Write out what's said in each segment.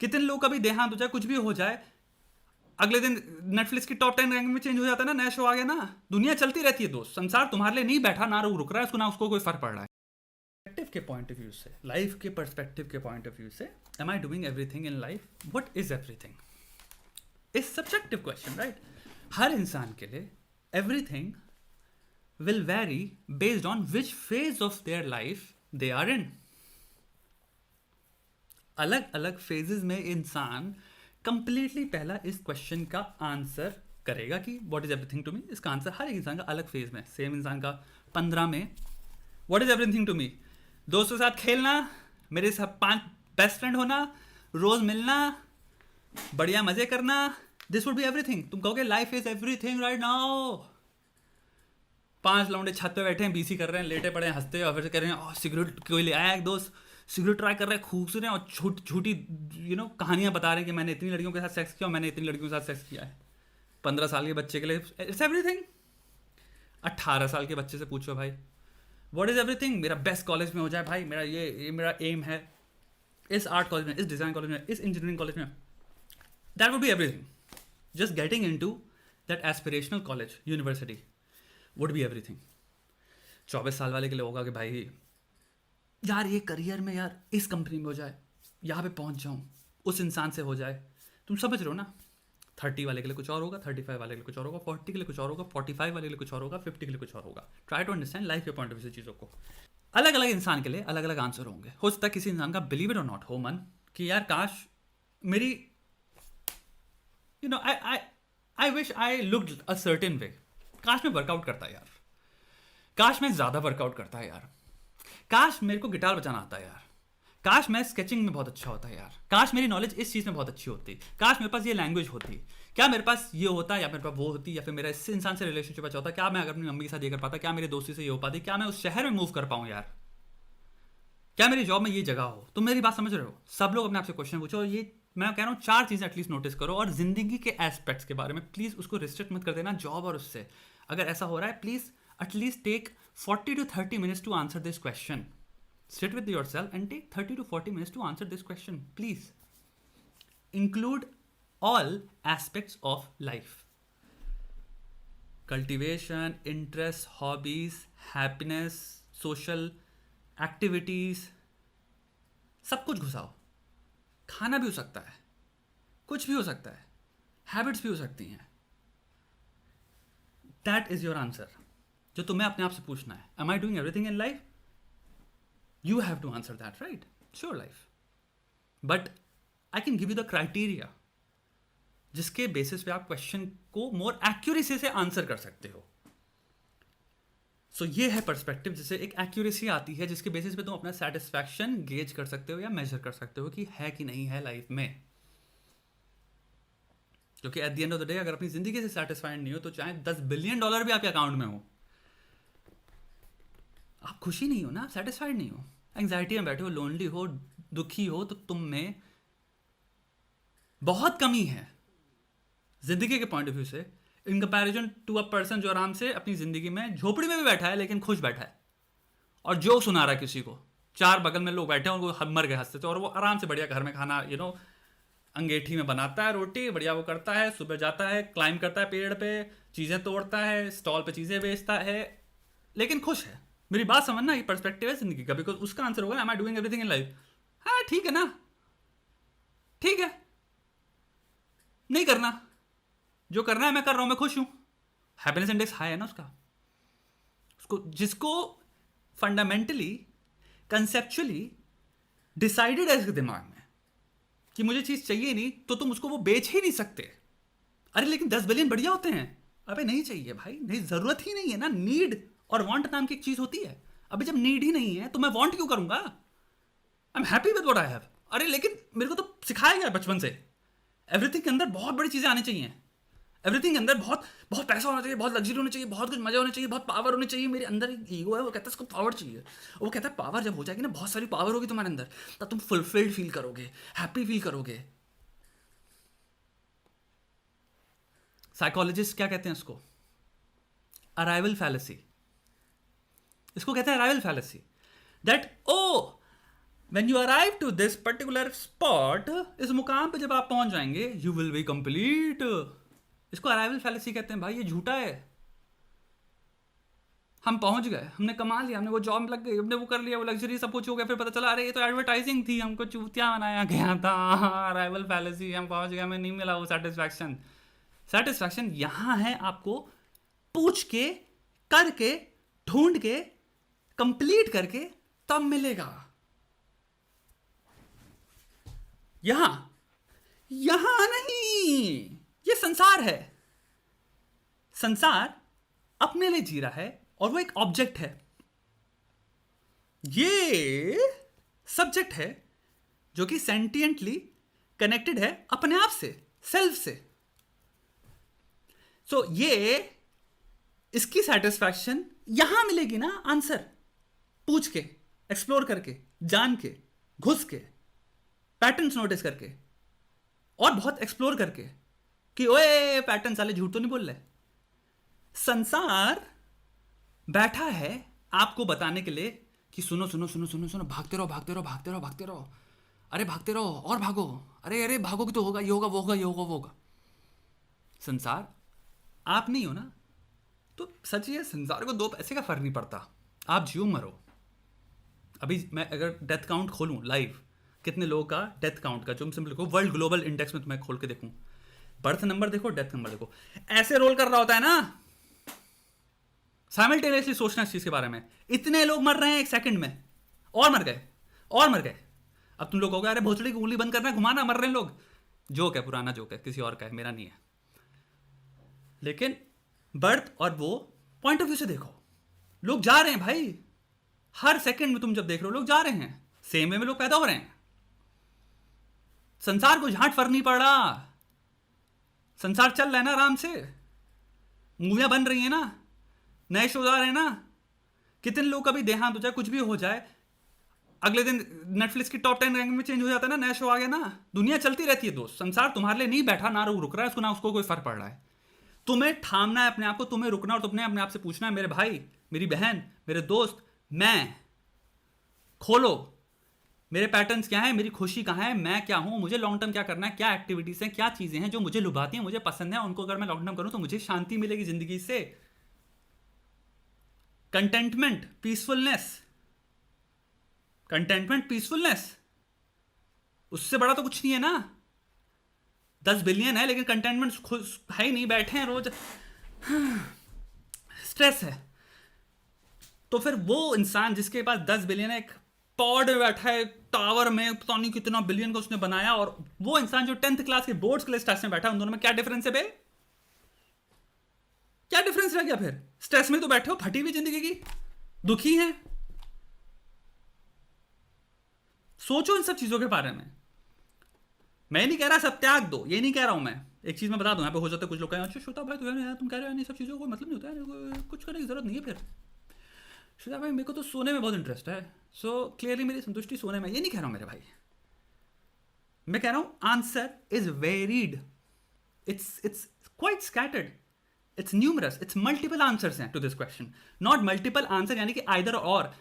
कितने लोग का भी देहांत हो जाए, कुछ भी हो जाए, अगले दिन नेटफ्लिक्स की टॉप 10 रैंक में चेंज हो जाता है ना, नया शो आ गया ना, दुनिया चलती रहती है दोस्त, संसार तुम्हारे लिए नहीं बैठा, ना रुक रहा है उसको, ना उसको कोई फर्क पड़ रहा है। पर्सपेक्टिव के पॉइंट ऑफ व्यू से, लाइफ के पर्सपेक्टिव के पॉइंट ऑफ व्यू से, am I doing everything in life, what is everything is subjective question, right? हर इंसान के लिए everything will vary based on which phase of their life they are in. अलग अलग phases में इंसान कंप्लीटली पहला इस क्वेश्चन का आंसर करेगा कि what is everything to me. इसका आंसर हर एक इंसान का अलग फेज में, सेम इंसान का 15 में what is everything to me, दोस्तों के साथ खेलना, मेरे साथ 5 बेस्ट फ्रेंड होना, रोज मिलना, बढ़िया मजे करना, दिस वुड बी एवरीथिंग। तुम कहोगे life is everything right now, 5 लौंडे छत पे बैठे हैं, बीसी कर रहे हैं, लेटे पड़े हैं, हंसते हैं और फिर कह रहे हैं सिगरेट कोई ले आया, एक दोस्त सिगरेट ट्राई कर रहे हैं, खूब रहे हैं और झूठी कहानियां बता रहे हैं कि मैंने इतनी लड़कियों के साथ सेक्स किया और मैंने इतनी लड़कियों के साथ सेक्स किया है। 15 साल के बच्चे के लिए इट्स एवरीथिंग। 18 साल के बच्चे से पूछो भाई व्हाट इज एवरीथिंग, मेरा बेस्ट कॉलेज में हो जाए भाई, मेरा ये मेरा एम है, इस आर्ट कॉलेज में, इस डिज़ाइन कॉलेज में, इस इंजीनियरिंग कॉलेज में, that would be everything. Just getting into that aspirational college university would be everything. 24 साल वाले के लिए होगा कि भाई यार ये करियर में यार इस कंपनी में हो जाए, यहाँ पे पहुँच जाऊँ, उस इंसान से हो जाए, तुम समझ रहे हो ना। 30 वाले के लिए कुछ और होगा, 35 वाले के लिए कुछ और होगा, 40 के लिए कुछ और होगा, 45 वाले के लिए कुछ और होगा, 50 के लिए कुछ और होगा। ट्राई टू अंडरस्टैंड लाइफ के पॉइंट ऑफ व्यू से चीज़ों को। अलग अलग इंसान के लिए अलग अलग आंसर होंगे। हो सकता है किसी इंसान का बिलीव इट और नॉट हो मन कि यार काश मेरी I wish I looked a certain way, काश मैं वर्कआउट करता यार, काश मैं ज़्यादा वर्कआउट करता है यार, काश मेरे को गिटार बजाना आता है यार, काश मैं स्केचिंग में बहुत अच्छा होता है यार, काश मेरी नॉलेज इस चीज़ में बहुत अच्छी होती, काश मेरे पास ये लैंग्वेज होती, क्या मेरे पास ये होता, या मेरे पास वो होती, या फिर मेरा इस इंसान से रिलेशनशिप अच्छा होता, क्या मैं अगर अपनी मम्मी के साथ ये कर पाता, क्या मेरे दोस्ती से ये हो पाती, क्या मैं उस शहर में मूव कर पाऊँ यार, क्या मेरी जॉब में ये जगह हो। तुम मेरी बात समझ रहे हो? सब लोग अपने आप से क्वेश्चन पूछो, और ये मैं कह रहा हूँ 4 चीज़ें एटलीस्ट नोटिस करो, और जिंदगी के एस्पेक्ट्स के बारे में प्लीज़ उसको रिस्ट्रिक्ट मत कर देना जॉब और उससे। अगर ऐसा हो रहा है please at least take 40 to 30 minutes to answer this question. Sit with yourself and take 30 to 40 minutes to answer this question. Please include all aspects of life. Cultivation, interests, hobbies, happiness, social activities, सब कुछ घुसाओ। खाना भी हो सकता है, कुछ भी हो सकता है, हैबिट्स भी हो सकती हैं। दैट इज योर आंसर जो तुम्हें अपने आप से पूछना है। Am I doing everything in life? You have to answer that, right? It's your life. But I can give you the criteria जिसके बेसिस पे आप क्वेश्चन को मोर एक्यूरेसी से आंसर कर सकते हो। सो ये है पर्सपेक्टिव, जिससे एक एक्यूरेसी आती है जिसके बेसिस पे तुम अपना सेटिस्फैक्शन गेज कर सकते हो या मेजर कर सकते हो कि है कि नहीं है लाइफ में। क्योंकि at the end of the day अगर अपनी जिंदगी से सेटिस्फाइड नहीं हो तो चाहे $10 बिलियन भी आपके अकाउंट में हो, आप खुशी नहीं हो ना, सेटिस्फाइड नहीं हो, एंग्जाइटी में बैठे हो, लोनली हो, दुखी हो, तो तुम में बहुत कमी है जिंदगी के पॉइंट ऑफ व्यू से, in comparison to a person जो आराम से अपनी जिंदगी में झोपड़ी में भी बैठा है लेकिन खुश बैठा है और जोक सुना रहा है किसी को, 4 बगल में लोग बैठे हैं और वो मर गए हंसते थे, और वो आराम से बढ़िया घर में खाना अंगेठी में बनाता है रोटी, बढ़िया वो करता है, सुबह जाता है, क्लाइंब करता है पेड़ पे, चीज़ें तोड़ता है, स्टॉल पे चीज़ें बेचता है, लेकिन खुश है। मेरी बात समझना, ये पर्सपेक्टिव है जिंदगी का, बिकॉज उसका आंसर होगा am I doing everything in life? हाँ ठीक है ना, ठीक है, नहीं करना, जो करना है मैं कर रहा हूं, मैं खुश हूं, हैप्पीनेस इंडेक्स हाई है ना उसको जिसको फंडामेंटली कंसेप्चुअली डिसाइडेड है इसके दिमाग में कि मुझे चीज चाहिए नहीं, तो तुम उसको वो बेच ही नहीं सकते। अरे लेकिन 10 बिलियन बढ़िया होते हैं, अबे नहीं चाहिए भाई, नहीं, जरूरत ही नहीं है ना। नीड और वांट नाम की एक चीज होती है। अभी जब नीड ही नहीं है तो मैं वांट क्यों करूंगा? I am happy with what I have. अरे लेकिन मेरे को तो सिखाया गया बचपन से एवरीथिंग के अंदर बहुत बड़ी चीजें आनी चाहिए, एवरीथिंग के अंदर बहुत बहुत पैसा होना चाहिए, बहुत लग्जरी होनी चाहिए, बहुत कुछ मजा होना चाहिए, बहुत पावर होनी चाहिए। मेरे अंदर एक ईगो है, वो कहता है उसको पावर चाहिए। वो कहता है पावर जब हो जाएगी ना, बहुत सारी पावर होगी तुम्हारे अंदर, तब तुम फुलफिल्ड फील करोगे, हैप्पी फील करोगे। साइकोलॉजिस्ट क्या कहते हैं इसको? Arrival fallacy. इसको कहते हैं arrival fallacy, that oh When you arrive to this particular spot, इस मुकाम पे जब आप पहुंच जाएंगे, you will be complete. इसको अराइवल फैलेसी कहते हैं भाई, ये झूठा है. हम पहुंच गए, हमने कमा लिया, हमने वो जॉब लग गई, हमने वो कर लिया, वो लग्जरी सब कुछ हो गया, फिर पता चला अरे ये तो एडवर्टाइजिंग थी, हमको चूतिया बनाया गया था. अराइवल फैलेसी, हम पहुंच गए, हमें नहीं मिला वो सेटिस्फैक्शन. सेटिस्फैक्शन यहाँ है आपको पूछ के, करके, ढूंढ के, कंप्लीट करके तब मिलेगा. यहां नहीं, ये संसार है. संसार अपने लिए जी रहा है और वो एक ऑब्जेक्ट है. ये सब्जेक्ट है जो कि सेंटिएंटली कनेक्टेड है अपने आप से, सेल्फ से. सो ये इसकी सेटिस्फैक्शन यहां मिलेगी ना, आंसर पूछ के, एक्सप्लोर करके, जान के, घुस के, पैटर्न्स नोटिस करके, और बहुत एक्सप्लोर करके कि ओए पैटर्न साले झूठ तो नहीं बोल रहे. संसार बैठा है आपको बताने के लिए कि सुनो सुनो सुनो सुनो सुनो, भागते रहो भागते रहो भागते रहो भागते रहो, अरे भागते रहो और भागो, अरे अरे भागोगे तो होगा, ये होगा वो होगा, ये होगा वो होगा. संसार आप नहीं हो ना, तो सच ये संसार को दो पैसे का फर्क नहीं पड़ता. आप जियो मरो. अभी मैं अगर डेथ काउंट खोलूं लाइव, कितने लोगों का डेथ काउंट का, जो सिंपल देखो वर्ल्ड ग्लोबल इंडेक्स में तुम्हें खोल के देखूं, बर्थ नंबर देखो, डेथ नंबर देखो, ऐसे रोल कर रहा होता है ना, साइमल्टेनियसली सोचना इस चीज के बारे में. इतने लोग मर रहे हैं एक सेकंड में, और मर गए और मर गए. अब तुम लोग कहोगे अरे भोसड़ी की उंगली बंद करना, घुमाना, मर रहे हैं लोग. जोक है, पुराना जोक है, किसी और का है, मेरा नहीं है. लेकिन बर्थ और वो पॉइंट ऑफ व्यू से देखो, लोग जा रहे हैं भाई. हर सेकंड में तुम जब देख रहे हो लोग जा रहे हैं, सेम वे में लोग पैदा हो रहे हैं. संसार को झांट फर्क नहीं पड़ रहा. संसार चल रहा है ना आराम से, मूवियां बन रही हैं ना, नए शोज आ रहे हैं ना. कितने लोग कभी देहांत हो जाए, कुछ भी हो जाए, अगले दिन नेटफ्लिक्स की टॉप 10 रैंक में चेंज हो जाता है ना, नया शो आ गया ना. दुनिया चलती रहती है दोस्त. संसार तुम्हारे लिए नहीं बैठा, ना रुक रहा है उसको, ना उसको कोई फर्क पड़ रहा है. तुम्हें थामना है अपने आप को, तुम्हें रुकना, और तुमने अपने आप से पूछना है, मेरे भाई, मेरी बहन, मेरे दोस्त, मैं, खोलो मेरे पैटर्न्स क्या हैं, मेरी खुशी कहाँ है, मैं क्या हूं, मुझे लॉन्ग टर्म क्या करना है, क्या एक्टिविटीज हैं, क्या चीजें हैं जो मुझे लुभाती हैं, मुझे पसंद है, उनको अगर मैं लॉन्ग टर्म करूं तो मुझे शांति मिलेगी जिंदगी से. कंटेंटमेंट, पीसफुलनेस, कंटेंटमेंट, पीसफुलनेस, उससे बड़ा तो कुछ नहीं है ना. 10 बिलियन है लेकिन कंटेंटमेंट है ही नहीं, बैठे हैं रोज, स्ट्रेस है. तो फिर वो इंसान जिसके पास 10 बिलियन है, एक पॉड में बैठा है टावर में, पता नहीं कितना बिलियन का उसने बनाया, और वो इंसान जो 10th क्लास के बोर्ड्स के लिए स्ट्रेस में बैठा है, उन दोनों में क्या डिफरेंस है बे? क्या डिफरेंस रह गया फिर? स्ट्रेस में तो बैठे हो, फटी हुई जिंदगी की, दुखी हैं. सोचो इन सब चीजों के बारे में. मैं नहीं कह रहा सब त्याग दो, ये नहीं कह रहा हूं मैं. एक चीज मैं बता दूं, यहाँ पे हो जाता है कुछ लोग कहें अच्छा श्वेता भाई तुम कह रहे हो नहीं सब चीजों को मतलब नहीं होता है, कुछ करने की जरूरत नहीं है. फिर श्वेता भाई मेरे को तो सोने में बहुत इंटरेस्ट है, सो क्लियरली मेरी संतुष्टि सोने में. ये नहीं कह रहा हूं मेरे भाई, मैं कह रहा हूं answer is varied, it's quite scattered, it's numerous, it's multiple answers हैं to this question. Not multiple answer यानी कि आइदर और,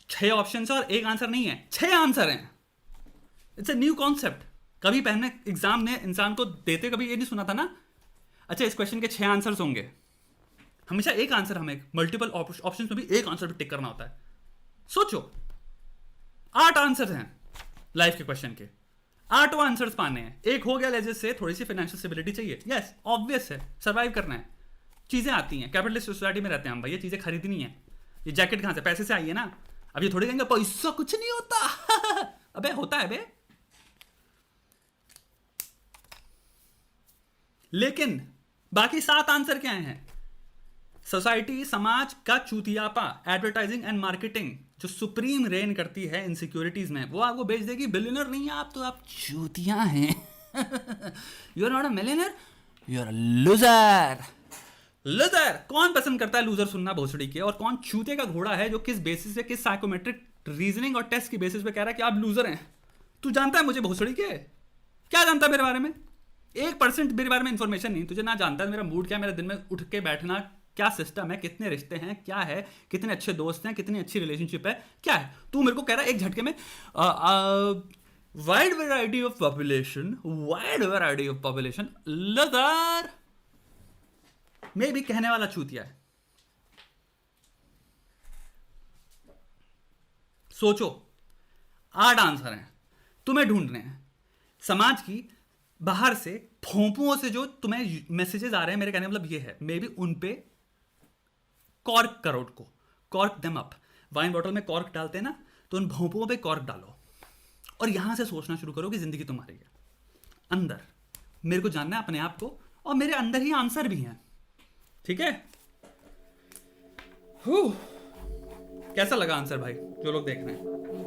6 ऑप्शन और एक आंसर नहीं है, 6 आंसर हैं. It's a new concept. कभी पहले एग्जाम ने इंसान को देते कभी ये नहीं सुना था ना, अच्छा इस क्वेश्चन के 6 आंसर्स होंगे. हमेशा एक आंसर, हमें मल्टीपल ऑप्शंस में भी एक आंसर भी टिक करना होता है. सोचो 8 आंसर्स हैं लाइफ के क्वेश्चन के, 8 आंसर्स पाने हैं. एक हो गया लेजर से थोड़ी सी फाइनेंशियल स्टेबिलिटी चाहिए, यस ऑब्वियस है, सर्वाइव करना है. चीजें आती हैं, कैपिटलिस्ट सोसाइटी में रहते हैं हम भाई, ये चीजें खरीदनी है. ये जैकेट कहां से, पैसे से आई है ना. अब ये थोड़ी कहेंगे पैसा कुछ नहीं होता. अबे होता है बे. लेकिन बाकी 7 आंसर क्या हैं? सोसाइटी, समाज का चूतियापा, एडवर्टाइजिंग एंड मार्केटिंग जो सुप्रीम रेन करती है इनसिक्योरिटीज में, वो आपको बेच देगी. बिलियनर नहीं है आप, तो आप चूतिया हैं. You are not a millionaire, you are a loser. Loser कौन पसंद करता है लूजर सुनना भोसड़ी के? और कौन चूते का घोड़ा है जो किस बेसिस पे, किस साइकोमेट्रिक रीजनिंग और टेस्ट की बेसिस पे कह रहा है कि आप लूजर हैं? तू जानता है मुझे भोसड़ी के? क्या जानता है मेरे बारे में? 1% मेरे बारे में इंफॉर्मेशन नहीं. तुझे ना जानता है मेरा मूड क्या है, मेरा दिन में उठ के बैठना क्या सिस्टम है, कितने रिश्ते हैं, क्या है, कितने अच्छे दोस्त हैं, कितनी अच्छी रिलेशनशिप है, क्या है। तू मेरे को कह रहा है एक झटके में wide variety of population, wide variety of population. लदार में भी कहने वाला चूतिया है। सोचो, 8 आंसर हैं तुम्हें ढूंढने हैं। समाज की बाहर से फोंपुओं से जो तुम्हें मैसेजेस आ रहे हैं, मेरे कहने का मतलब ये है, मे बी उन पे कॉर्क करो, उनको cork them up. Wine bottle में कॉर्क डालते हैं ना, तो उन भोंपुओं पे कॉर्क डालो और यहां से सोचना शुरू करो कि जिंदगी तुम्हारी है। अंदर मेरे को जानना है अपने आप को, और मेरे अंदर ही आंसर भी हैं। ठीक है, कैसा लगा आंसर भाई जो लोग देख रहे हैं?